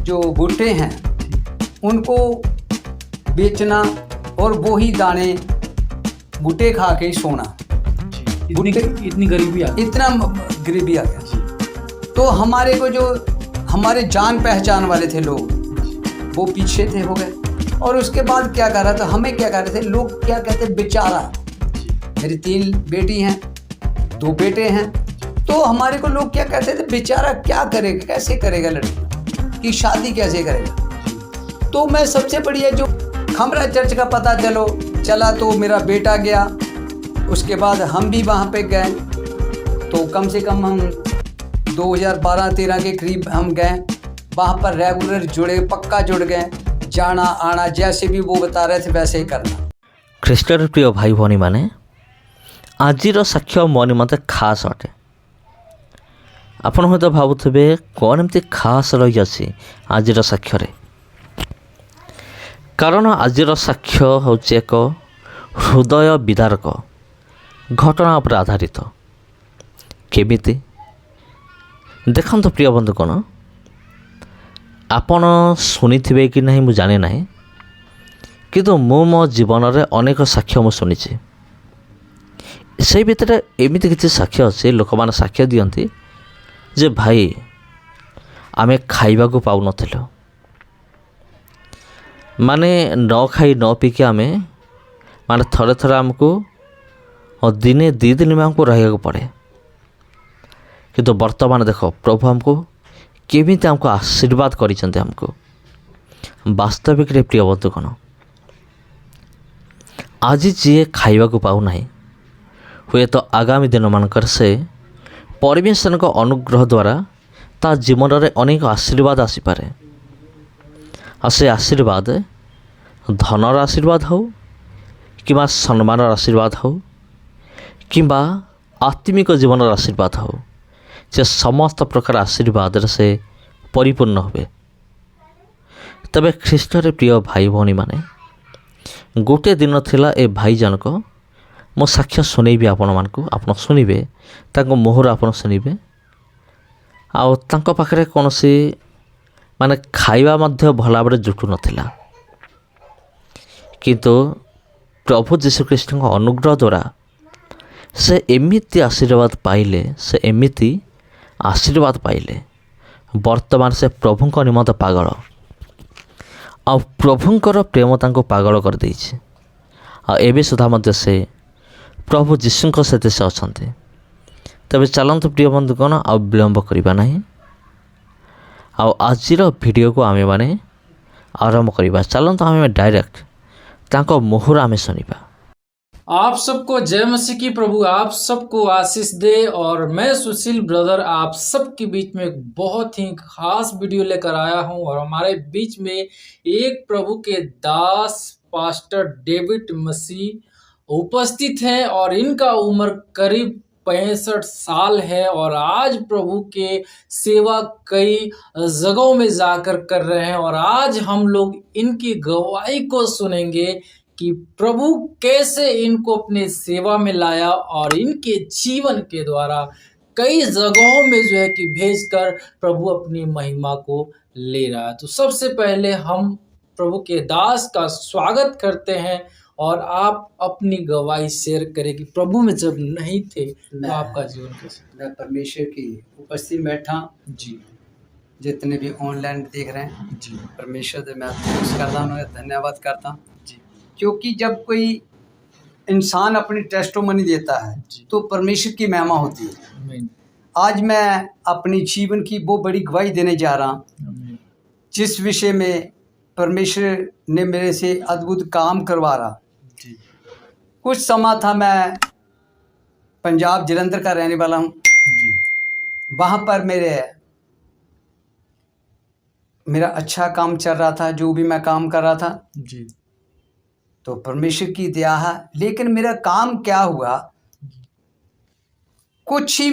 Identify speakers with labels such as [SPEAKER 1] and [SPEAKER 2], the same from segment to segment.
[SPEAKER 1] जो भुट्टे हैं उनको बेचना और वो ही दाने भुट्टे खा के सोना।
[SPEAKER 2] इतनी गरीबी आ गई।
[SPEAKER 1] इतना गरीबी आ गया। तो हमारे को जो हमारे जान पहचान वाले थे लोग वो पीछे थे हो गए। और उसके बाद क्या कर रहा था, हमें क्या कर रहे थे लोग, क्या कहते बेचारा। मेरी 3 बेटी हैं, 2 बेटे हैं, तो हमारे को लोग क्या कहते थे बेचारा क्या करेगा, कैसे करेगा लड़की की शादी कैसे करेगा। तो मैं सबसे बढ़िया जो खमरा चर्च का पता चला तो मेरा बेटा गया, उसके बाद हम भी वहाँ पे गए। तो कम से कम हम 2012-13 के करीब हम गए वहाँ पर, रेगुलर जुड़े, पक्का जुड़ गए, जाना आना जैसे भी वो बता रहे थे वैसे ही करना।
[SPEAKER 3] ଖ୍ରୀଷ୍ଟରେ ପ୍ରିୟ ଭାଇ ଭଉଣୀମାନେ, ଆଜିର ସାକ୍ଷ୍ୟ ମୋ ନିମନ୍ତେ ଖାସ୍ ଅଟେ। ଆପଣ ହୁଏତ ଭାବୁଥିବେ କ'ଣ ଏମିତି ଖାସ୍ ରହିଅଛି ଆଜିର ସାକ୍ଷ୍ୟରେ। କାରଣ ଆଜିର ସାକ୍ଷ୍ୟ ହେଉଛି ଏକ ହୃଦୟ ବିଦାରକ ଘଟଣା ଉପରେ ଆଧାରିତ। କେମିତି ଦେଖନ୍ତୁ ପ୍ରିୟ ବନ୍ଧୁ, କ'ଣ ଆପଣ ଶୁଣିଥିବେ କି ନାହିଁ ମୁଁ ଜାଣେ ନାହିଁ, କିନ୍ତୁ ମୁଁ ମୋ ଜୀବନରେ ଅନେକ ସାକ୍ଷ୍ୟ ମୁଁ ଶୁଣିଛି। ସେଇ ଭିତରେ ଏମିତି କିଛି ସାକ୍ଷ୍ୟ ଅଛି, ଲୋକମାନେ ସାକ୍ଷ୍ୟ ଦିଅନ୍ତି ଯେ ଭାଇ ଆମେ ଖାଇବାକୁ ପାଉନଥିଲୁ, ମାନେ ନ ଖାଇ ନ ପିଇକି ଆମେ ଥରେ ଥରେ ଆମକୁ ଦିନେ 2 ଦିନ ଆମକୁ ରହିବାକୁ ପଡ଼େ। କିନ୍ତୁ ବର୍ତ୍ତମାନ ଦେଖ ପ୍ରଭୁ ଆମକୁ କେମିତି ଆମକୁ ଆଶୀର୍ବାଦ କରିଛନ୍ତି ଆମକୁ। ବାସ୍ତବିକରେ ପ୍ରିୟ ବନ୍ଧୁ, କ'ଣ ଆଜି ଯିଏ ଖାଇବାକୁ ପାଉନାହିଁ, ହୁଏତ ଆଗାମୀ ଦିନମାନଙ୍କରେ ସେ ପରମେଶ୍ୱରଙ୍କ ଅନୁଗ୍ରହ ଦ୍ୱାରା ତା ଜୀବନରେ ଅନେକ ଆଶୀର୍ବାଦ ଆସିପାରେ। ଆଉ ସେ ଆଶୀର୍ବାଦ ଧନର ଆଶୀର୍ବାଦ ହେଉ କିମ୍ବା ସମ୍ମାନର ଆଶୀର୍ବାଦ ହେଉ କିମ୍ବା ଆତ୍ମିକ ଜୀବନର ଆଶୀର୍ବାଦ ହେଉ, ସେ ସମସ୍ତ ପ୍ରକାର ଆଶୀର୍ବାଦରେ ସେ ପରିପୂର୍ଣ୍ଣ ହୁଏ। ତେବେ ଖ୍ରୀଷ୍ଟରେ ପ୍ରିୟ ଭାଇ ଭଉଣୀମାନେ, ଗୋଟିଏ ଦିନ ଥିଲା ଏ ଭାଇ ଜଣକ, ମୁଁ ସାକ୍ଷ୍ୟ ଶୁଣେଇବି ଆପଣମାନଙ୍କୁ, ଆପଣ ଶୁଣିବେ, ତାଙ୍କ ମୁହଁରୁ ଆପଣ ଶୁଣିବେ। ଆଉ ତାଙ୍କ ପାଖରେ କୌଣସି ଖାଇବା ମଧ୍ୟ ଭଲ ଭାବରେ ଜୁଟୁ ନଥିଲା, କିନ୍ତୁ ପ୍ରଭୁ ଯୀଶୁଖ୍ରୀଷ୍ଟଙ୍କ ଅନୁଗ୍ରହ ଦ୍ୱାରା ସେ ଏମିତି ଆଶୀର୍ବାଦ ପାଇଲେ, ବର୍ତ୍ତମାନ ସେ ପ୍ରଭୁଙ୍କ ନିମନ୍ତେ ପାଗଳ। ଆଉ ପ୍ରଭୁଙ୍କର ପ୍ରେମ ତାଙ୍କୁ ପାଗଳ କରିଦେଇଛି। ଆଉ ଏବେ ସୁଦ୍ଧା ମଧ୍ୟ ସେ ପ୍ରଭୁ ଯୀଶୁଙ୍କ ସହିତ ସେ ଅଛନ୍ତି। ତେବେ ଚାଲନ୍ତୁ ପ୍ରିୟ ବନ୍ଧୁ, କ'ଣ ଆଉ ବିଳମ୍ବ କରିବା ନାହିଁ, ଆଉ ଆଜିର ଭିଡ଼ିଓକୁ ଆମେମାନେ ଆରମ୍ଭ କରିବା। ଚାଲନ୍ତୁ ଆମେ ଡାଇରେକ୍ଟ ତାଙ୍କ ମୁହଁରୁ ଆମେ ଶୁଣିବା।
[SPEAKER 2] आप सबको जय मसीह की। प्रभु आप सबको आशीष दे। और मैं सुशील ब्रदर आप सबके बीच में एक बहुत ही खास वीडियो लेकर आया हूं। और हमारे बीच में एक प्रभु के दास पास्टर डेविड मसीह उपस्थित हैं और इनका उम्र करीब 65 साल है और आज प्रभु के सेवा कई जगहों में जाकर कर रहे हैं। और आज हम लोग इनकी गवाही को सुनेंगे कि प्रभु कैसे इनको अपने सेवा में लाया और इनके जीवन के द्वारा कई जगहों में जो है कि भेजकर प्रभु अपनी महिमा को ले रहा है। तो सबसे पहले हम प्रभु के दास का स्वागत करते हैं और आप अपनी गवाही शेयर करें कि प्रभु में जब नहीं थे तो आपका जीवन कैसे।
[SPEAKER 1] मैं परमेश्वर की उपस्थिति में बैठा
[SPEAKER 2] जी,
[SPEAKER 1] जितने भी ऑनलाइन देख रहे हैं
[SPEAKER 2] जी,
[SPEAKER 1] परमेश्वर से मैं थैंक्स करता हूँ, धन्यवाद करता हूँ।
[SPEAKER 2] जी,
[SPEAKER 1] क्योंकि जब कोई इंसान अपनी टेस्टोमनी देता है तो परमेश्वर की महिमा होती है।
[SPEAKER 2] आमीन,
[SPEAKER 1] आज मैं अपनी जीवन की वो बड़ी गवाही देने जा रहा हूँ
[SPEAKER 2] आमीन,
[SPEAKER 1] जिस विषय में परमेश्वर ने मेरे से अद्भुत काम करवा रहा।
[SPEAKER 2] जी,
[SPEAKER 1] कुछ समय था, मैं पंजाब जलंधर का रहने वाला हूँ।
[SPEAKER 2] जी,
[SPEAKER 1] वहाँ पर मेरा अच्छा काम चल रहा था, जो भी मैं काम कर रहा था,
[SPEAKER 2] जी,
[SPEAKER 1] तो परमेश्वर की दया है। लेकिन मेरा काम क्या हुआ, कुछ ही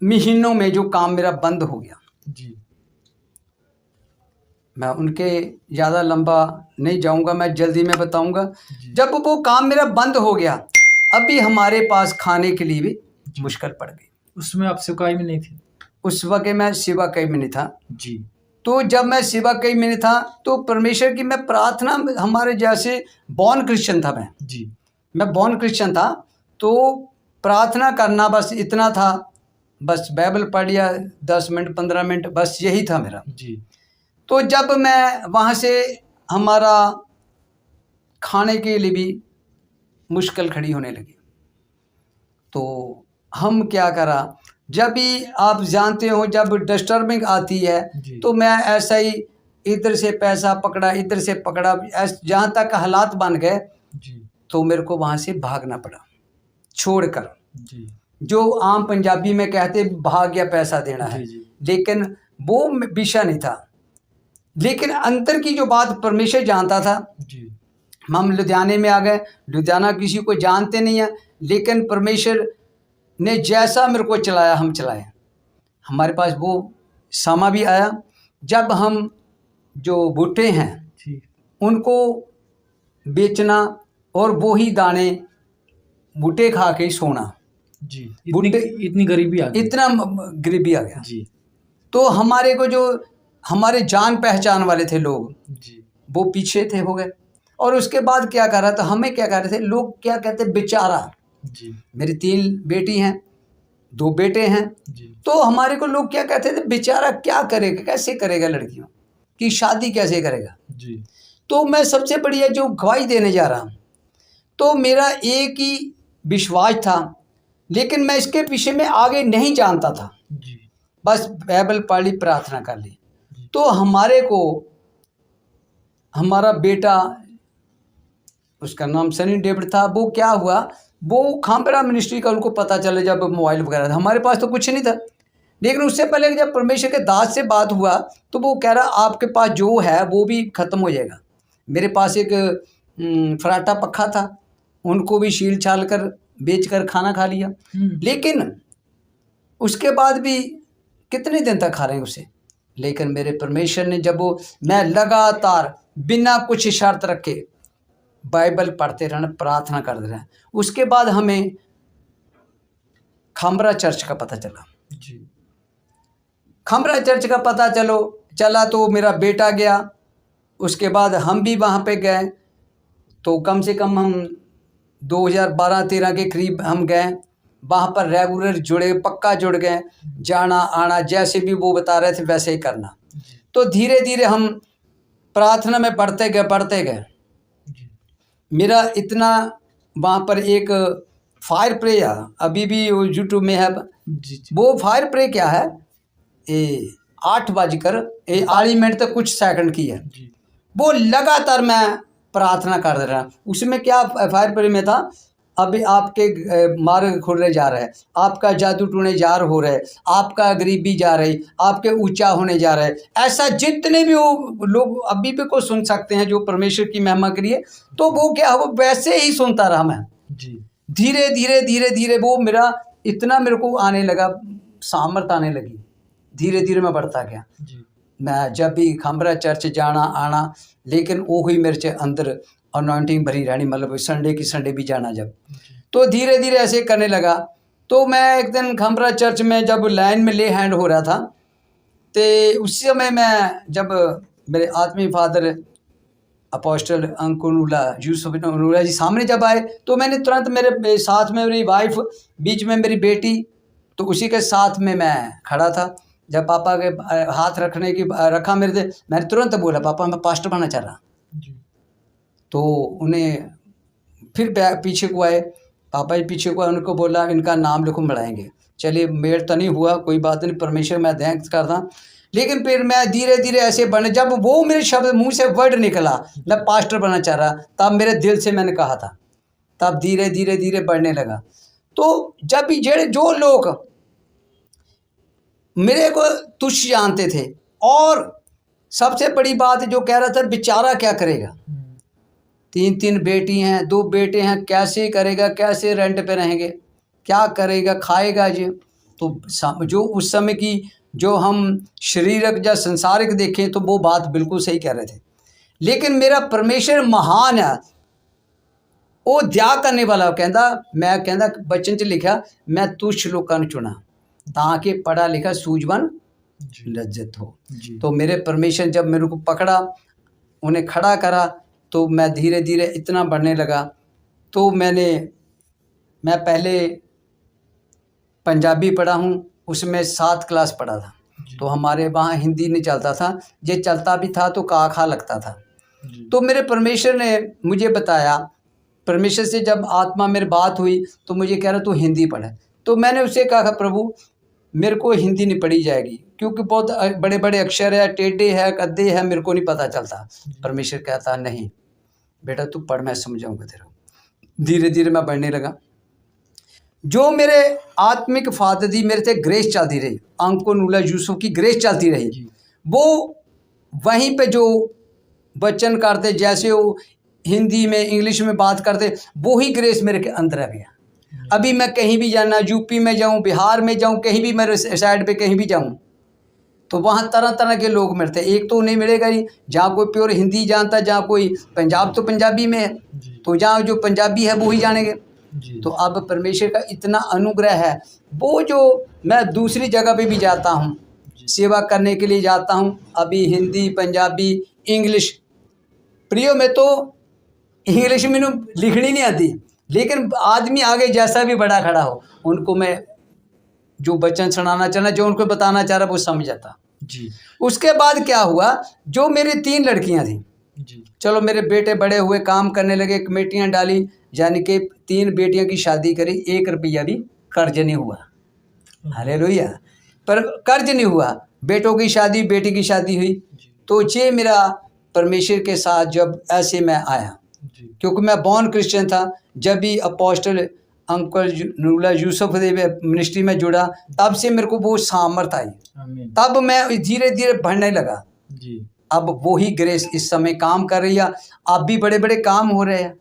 [SPEAKER 1] महीनों में जो काम मेरा बंद हो गया।
[SPEAKER 2] जी,
[SPEAKER 1] मैं उनके ज़्यादा लंबा नहीं जाऊंगा, मैं जल्दी में बताऊंगा। जब वो काम मेरा बंद हो गया, अभी हमारे पास खाने के लिए भी मुश्किल पड़ गई।
[SPEAKER 2] उसमें आप सेवकाई में नहीं थे?
[SPEAKER 1] उस वक्त मैं सेवा कई में नहीं था।
[SPEAKER 2] जी,
[SPEAKER 1] तो जब मैं सेवा कई में था तो परमेश्वर की मैं प्रार्थना, हमारे जैसे बॉर्न क्रिश्चियन था
[SPEAKER 2] जी
[SPEAKER 1] मैं बॉर्न क्रिश्चियन था, तो प्रार्थना करना बस इतना था, बस बाइबल पढ़ लिया 10 मिनट 15 मिनट, बस यही था मेरा।
[SPEAKER 2] जी
[SPEAKER 1] तो जब मैं वहाँ से, हमारा खाने के लिए भी मुश्किल खड़ी होने लगी, तो हम क्या करा, जब भी आप जानते हो जब डिस्टर्बिंग आती है
[SPEAKER 2] जी।
[SPEAKER 1] तो मैं ऐसा ही इधर से पैसा पकड़ा, इधर से पकड़ा, जहाँ तक हालात बन गए
[SPEAKER 2] जी
[SPEAKER 1] तो मेरे को वहाँ से भागना पड़ा छोड़कर।
[SPEAKER 2] जी
[SPEAKER 1] जो आम पंजाबी में कहते भाग गया पैसा देना है,
[SPEAKER 2] जी जी
[SPEAKER 1] लेकिन वो विषय नहीं था। लेकिन अंतर की जो बात परमेश्वर जानता था।
[SPEAKER 2] जी
[SPEAKER 1] हम लुधियाने में आ गए, लुधियाना किसी को जानते नहीं है, लेकिन परमेश्वर ने जैसा मेरे को चलाया हम चलाए। हमारे पास वो सामा भी आया जब हम जो भुट्टे हैं
[SPEAKER 2] जी
[SPEAKER 1] उनको बेचना और वो ही दाने भुट्टे खा के ही सोना,
[SPEAKER 2] जी
[SPEAKER 1] इतनी
[SPEAKER 2] गरीबी आ गई।
[SPEAKER 1] इतना गरीबी आ गया।
[SPEAKER 2] जी
[SPEAKER 1] तो हमारे को जो हमारे जान पहचान वाले थे लोग,
[SPEAKER 2] जी
[SPEAKER 1] वो पीछे थे हो गए। और उसके बाद क्या कर रहा था, हमें क्या कर रहे थे लोग, क्या कहते बेचारा।
[SPEAKER 2] जी
[SPEAKER 1] मेरी 3 बेटी हैं, 2 बेटे हैं,
[SPEAKER 2] जी
[SPEAKER 1] तो हमारे को लोग क्या कहते थे, बेचारा क्या करेगा, कैसे करेगा, लड़कियों की शादी कैसे करेगा।
[SPEAKER 2] जी
[SPEAKER 1] तो मैं सबसे बढ़िया जो गवाही देने जा रहा हूँ, तो मेरा एक ही विश्वास था, लेकिन मैं इसके पीछे में आगे नहीं जानता था,
[SPEAKER 2] जी
[SPEAKER 1] बस बाइबल पढ़ ली, प्रार्थना कर ली।
[SPEAKER 2] जी।
[SPEAKER 1] तो हमारे को हमारा बेटा, उसका नाम सनी डेविड था, वो क्या हुआ, वो खामपरा मिनिस्ट्री का उनको पता चले जब मोबाइल वगैरह था, हमारे पास तो कुछ नहीं था। लेकिन उससे पहले जब परमेश्वर के दास से बात हुआ तो वो कह रहा आपके पास जो है वो भी ख़त्म हो जाएगा। मेरे पास एक फराटा पक्खा था, उनको भी छील छाल कर बेच कर खाना खा लिया। लेकिन उसके बाद भी कितने दिन तक खा रहे हैं उसे। लेकिन मेरे परमेश्वर ने जब वो, मैं लगातार बिना कुछ शर्त रखे बाइबल पढ़ते रहना, प्रार्थना करते रहना, उसके बाद हमें खामरा चर्च का पता चला।
[SPEAKER 2] जी
[SPEAKER 1] खामरा चर्च का पता चला तो मेरा बेटा गया, उसके बाद हम भी वहाँ पे गए। तो कम से कम हम 2012-13 के करीब हम गए, वहाँ पर रेगुलर जुड़े, पक्का जुड़ गए, जाना आना जैसे भी वो बता रहे थे वैसे ही करना। तो धीरे धीरे हम प्रार्थना में बढ़ते गए। मेरा इतना वहाँ पर एक फायर प्रे है, अभी भी वो यूट्यूब में है। वो फायर प्रे क्या है, 8 मिनट तक कुछ सेकंड की है। वो लगातार मैं प्रार्थना कर रहा। उसमें क्या फायर प्रे में था, अभी आपके मार्ग खुलने जा रहा है, आपका जादू टूटने जा हो रहा है, आपका गरीबी जा रही, आपके ऊंचा होने जा रहा है। ऐसा जितने भी वो लोग अभी भी को सुन सकते हैं जो परमेश्वर की महिमा के लिए, तो वो क्या हो, वैसे ही सुनता रहा मैं। धीरे धीरे वो मेरा इतना मेरे को आने लगा, सामर्थ आने लगी, धीरे धीरे मैं बढ़ता गया। मैं जब भी खामरा चर्च जाना आना, लेकिन वो ही मेरे से अंदर अनॉइंटिंग भरी रहनी, मतलब संडे की संडे भी जाना जब, तो धीरे धीरे ऐसे करने लगा। तो मैं एक दिन खामरा चर्च में जब लाइन में ले हैंड हो रहा था, तो उस समय मैं जब मेरे आत्मीय फादर अपोस्टल अंकुनुला यूसुफ अनुला जी सामने जब आए, तो मैंने तुरंत, मेरे साथ में मेरी वाइफ, बीच में मेरी बेटी, तो उसी के साथ में मैं खड़ा था। जब पापा के हाथ रखा मेरे से, मैंने तुरंत बोला पापा मैं पास्टर बनना चाह रहा। तो उन्हें फिर पीछे को आए, पापा जी पीछे को आए, उनको बोला इनका नाम लिखो बढ़ाएंगे। चलिए मेरे तो नहीं हुआ, कोई बात नहीं, परमेश्वर मैं थैंक्स करता। लेकिन फिर मैं धीरे धीरे ऐसे बने, जब वो मेरे शब्द मुंह से वर्ड निकला मैं पास्टर बनना चाह रहा, तब मेरे दिल से मैंने कहा था, तब धीरे धीरे बढ़ने लगा। तो जब भी जो लोग मेरे को तुच्छ जानते थे, और सबसे बड़ी बात जो कह रहा था बेचारा क्या करेगा, 3 बेटी हैं, 2 बेटे हैं, कैसे करेगा, कैसे रेंट पे रहेंगे, क्या करेगा, खाएगा जी। तो जो उस समय की जो हम शारीरिक या संसारिक देखें तो वो बात बिल्कुल सही कह रहे थे। लेकिन मेरा परमेश्वर महान है, वो दया करने वाला। मैं बचन च लिखा, मैं तुच्छ लोगों को चुना ताकि पढ़ा लिखा सूझबन लज्जत हो।
[SPEAKER 2] जी।
[SPEAKER 1] तो मेरे परमेश्वर जब मेरे को पकड़ा, उन्हें खड़ा करा, तो मैं धीरे धीरे इतना बढ़ने लगा। तो मैं पहले पंजाबी पढ़ा हूँ, उसमें 7 क्लास पढ़ा था। तो हमारे वहाँ हिंदी नहीं चलता था, ये चलता भी था तो का खा लगता था। तो मेरे परमेश्वर ने मुझे बताया, परमेश्वर से जब आत्मा मेरी बात हुई तो मुझे कह रहा तू हिंदी पढ़। तो मैंने उससे कहा प्रभु मेरे को हिंदी नहीं पढ़ी जाएगी, क्योंकि बहुत बड़े बड़े अक्षर है, टेढ़े है, कद्दे है, मेरे को नहीं पता चलता। परमेश्वर कहता नहीं बेटा तू पढ़, मैं समझाऊंगा तेरा। धीरे धीरे मैं बढ़ने लगा। जो मेरे आत्मिक फादर दी मेरे थे ग्रेस चलती रही, अंको नूला यूसुफ की ग्रेस चलती रही। वो वहीं पे जो वचन करते, जैसे वो हिंदी में इंग्लिश में बात करते, वो ही ग्रेस मेरे के अंदर आ गया। अभी मैं कहीं भी जाना, यूपी में जाऊं, बिहार में जाऊं, कहीं भी मेरे साइड पे कहीं भी जाऊं, तो वहाँ तरह तरह के लोग मिलते। एक तो नहीं मिलेगा ही जहाँ कोई प्योर हिंदी जानता, जहाँ कोई पंजाब तो पंजाबी में है, तो जहाँ जो पंजाबी है वो ही जानेंगे। तो अब परमेश्वर का इतना अनुग्रह है, वो जो मैं दूसरी जगह पे भी जाता हूँ, सेवा करने के लिए जाता हूँ, अभी हिंदी, पंजाबी, इंग्लिश, प्रियो में तो इंग्लिश में लिखनी नहीं आती, लेकिन आदमी आगे जैसा भी बड़ा खड़ा हो, उनको मैं जो वचन सुनाना चाहना, जो उनको बताना चाह रहा वो समझ जाता।
[SPEAKER 2] जी।
[SPEAKER 1] उसके बाद क्या हुआ, जो मेरी 3 लड़कियां थी, चलो मेरे बेटे बड़े हुए, काम करने लगे, कमेटियां डाली, यानी कि 3 बेटियों की शादी करी, 1 रुपया भी कर्ज नहीं हुआ। हालेलुया। पर कर्ज नहीं हुआ, बेटों की शादी, बेटी की शादी हुई। तो ये मेरा परमेश्वर के साथ जब ऐसे मैं आया, क्योंकि मैं बॉर्न क्रिश्चियन था, जब भी अपोस्टल अंकल नूला यूसुफ देव मिनिस्ट्री में जुड़ा, तब से मेरे को वो सामर्थ आई, तब मैं धीरे धीरे बढ़ने लगा। अब वही ग्रेस इस समय काम कर रही है, अब भी बड़े बड़े काम हो रहे हैं।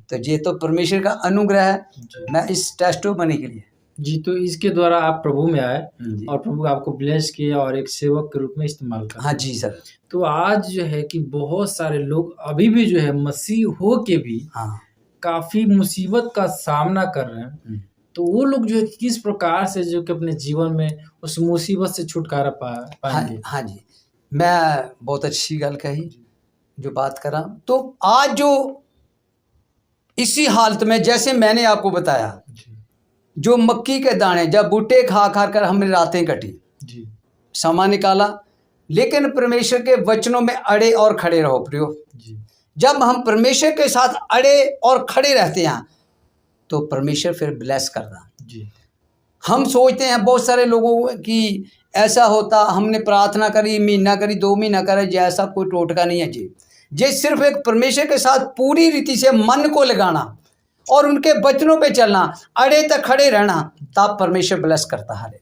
[SPEAKER 1] तो ये तो परमेश्वर का अनुग्रह है, मैं इस टेस्टिमनी के लिए।
[SPEAKER 2] जी, तो इसके द्वारा आप प्रभु में आए और प्रभु आपको ब्लेस किया और एक सेवक के रूप में इस्तेमाल कर।
[SPEAKER 1] हाँ जी सर।
[SPEAKER 2] तो आज जो है कि बहुत सारे लोग अभी भी जो है मसीह हो के भी काफी मुसीबत का सामना कर रहे हैं। तो वो लोग जो है किस प्रकार से जो कि अपने जीवन में उस मुसीबत से छुटकारा पाएंगे?
[SPEAKER 1] हाँ जी, मैं बहुत अच्छी गल कही जो बात करा। तो आज जो इसी हालत में, जैसे मैंने आपको बताया, जो मक्की के दाने जब बूटे खा खा कर हमने रातें कटी, समा निकाला, लेकिन परमेश्वर के वचनों में अड़े और खड़े रहो प्रियो। जब हम परमेश्वर के साथ अड़े और खड़े रहते हैं तो परमेश्वर फिर ब्लेस करता। हम सोचते हैं, बहुत सारे लोगों की ऐसा होता, हमने प्रार्थना करी, महीना करी, 2 महीना करे, जैसा कोई टोटका नहीं है जी। ये सिर्फ एक परमेश्वर के साथ पूरी रीति से मन को लगाना और उनके वचनों पे चलना, अड़े तक खड़े रहना, तब परमेश्वर ब्लेस करता है।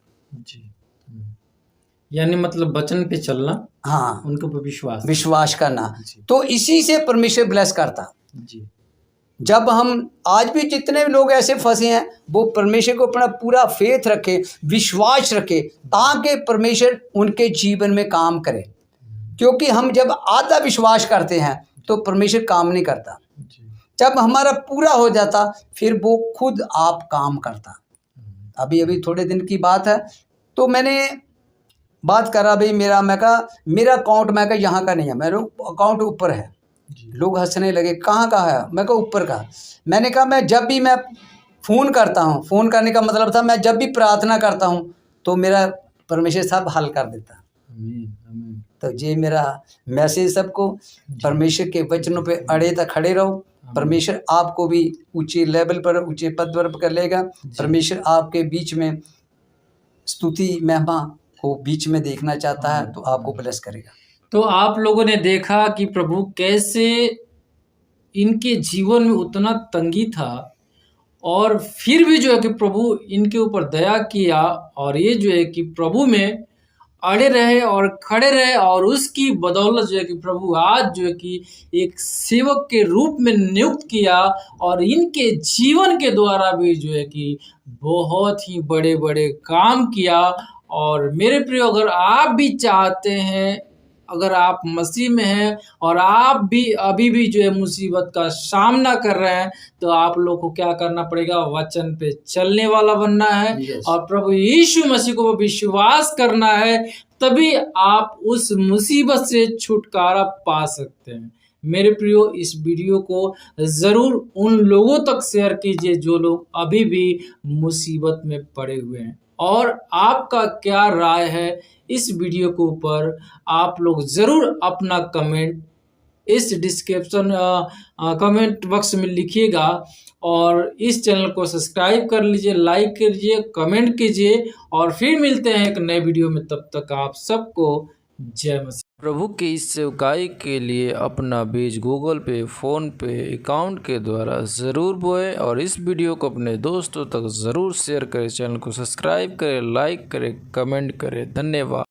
[SPEAKER 2] यानी मतलब वचन पे चलना,
[SPEAKER 1] हाँ,
[SPEAKER 2] उनके ऊपर
[SPEAKER 1] विश्वास करना, तो इसी से परमेश्वर ब्लेस करता। जब हम आज भी जितने लोग ऐसे फंसे हैं, वो परमेश्वर को अपना पूरा फेथ रखे, विश्वास रखे, ताकि परमेश्वर उनके जीवन में काम करे। क्योंकि हम जब आधा विश्वास करते हैं तो परमेश्वर काम नहीं करता। जब हमारा पूरा हो जाता फिर वो खुद आप काम करता। अभी थोड़े दिन की बात है, तो मैंने बात करा भाई मेरा अकाउंट, मैं कहा यहाँ का नहीं है, मेरा अकाउंट ऊपर है। लोग हंसने लगे, कहाँ का है? मैं कहा ऊपर का। मैंने कहा मैं जब भी मैं फ़ोन करता हूँ, फ़ोन करने का मतलब था मैं जब भी प्रार्थना करता हूँ तो मेरा परमेश्वर सब हल कर देता। तो ये मेरा मैसेज सबको, परमेश्वर के वचनों पे अड़े तक खड़े रहो। परमेश्वर आपको भी ऊंचे लेवल पर, ऊंचे पद पर कर लेगा। परमेश्वर आपके बीच में स्तुति महिमा को बीच में देखना चाहता है, तो आपको ब्लेस करेगा।
[SPEAKER 2] तो आप लोगों ने देखा कि प्रभु कैसे इनके जीवन में उतना तंगी था और फिर भी जो है कि प्रभु इनके ऊपर दया किया और ये जो है कि प्रभु में अड़े रहे और खड़े रहे, और उसकी बदौलत जो है कि प्रभु आज जो है कि एक सेवक के रूप में नियुक्त किया और इनके जीवन के द्वारा भी जो है कि बहुत ही बड़े बड़े काम किया। और मेरे प्रिय, अगर आप भी चाहते हैं अगर आप मसीह में हैं और आप भी अभी भी जो है मुसीबत का सामना कर रहे हैं, तो आप लोग को क्या करना पड़ेगा? वचन पे चलने वाला बनना है
[SPEAKER 1] Yes.
[SPEAKER 2] और प्रभु यीशु मसीह को विश्वास करना है, तभी आप उस मुसीबत से छुटकारा पा सकते हैं। मेरे प्रियो, इस वीडियो को ज़रूर उन लोगों तक शेयर कीजिए जो लोग अभी भी मुसीबत में पड़े हुए हैं। और आपका क्या राय है इस वीडियो के ऊपर? आप लोग ज़रूर अपना कमेंट इस डिस्क्रिप्शन कमेंट बॉक्स में लिखिएगा और इस चैनल को सब्सक्राइब कर लीजिए, लाइक कीजिए, कमेंट कीजिए और फिर मिलते हैं एक नए वीडियो में। तब तक आप सबको जय मसीह। प्रभु की इस सेवकाई के लिए अपना बीज गूगल पे, फ़ोन पे अकाउंट के द्वारा ज़रूर बोएं और इस वीडियो को अपने दोस्तों तक ज़रूर शेयर करें। चैनल को सब्सक्राइब करें, लाइक करें, कमेंट करें। धन्यवाद।